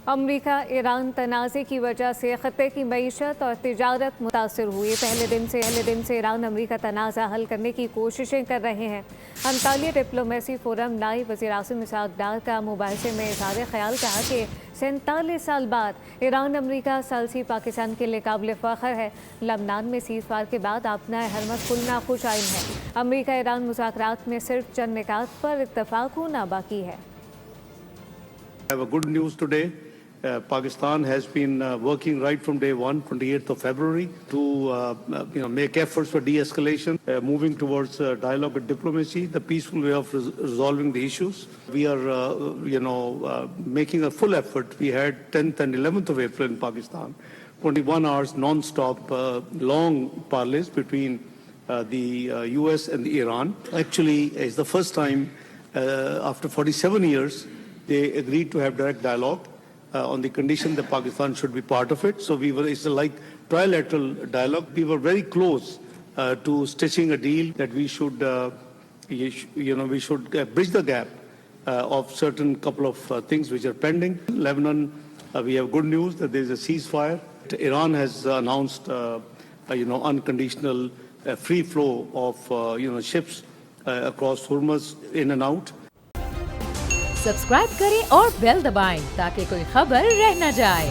अमरीका Iran तनाज़े की वजह से ख़त्े की मईशत और तिजारत मुतासर हुई। पहले दिन से ईरान अमरीका तनाज़ा हल करने की कोशिशें कर रहे हैं। अंतालिया डिप्लोमेसी फोरम नायब वज़ीर-ए-आज़म इसहाक़ डार का मुबाहिसे में इज़हार ख्याल कहा कि 47 साल बाद ईरान अमरीका सालसी पाकिस्तान के लिए काबिल फ़ख्र है। लबनान में सीज़फायर के बाद अपना हरमत खुलना खुश आइन है। अमरीका ईरान मुज़ाकरात में सिर्फ चंद निकात पर इत्तफ़ाक़ होना बाकी है। I have a good news today. Pakistan has been working right from day one, 28th of February, to make efforts for de-escalation, moving towards dialogue and diplomacy, the peaceful way of resolving the issues. We are, making a full effort. We had 10th and 11th of April in Pakistan, 21 hours non-stop, long parleys between the US and Iran. Actually, it's the first time after 47 years they agreed to have direct dialogue. On the condition that Pakistan should be part of it. So it's like trilateral dialogue. We were very close to stitching a deal that we should, bridge the gap of certain couple of things which are pending. Lebanon, we have good news that there is a ceasefire. Iran has announced, unconditional free flow of, ships across Hormuz in and out. Subscribe करें और bell दबाएं ताकि कोई खबर रह न जाए।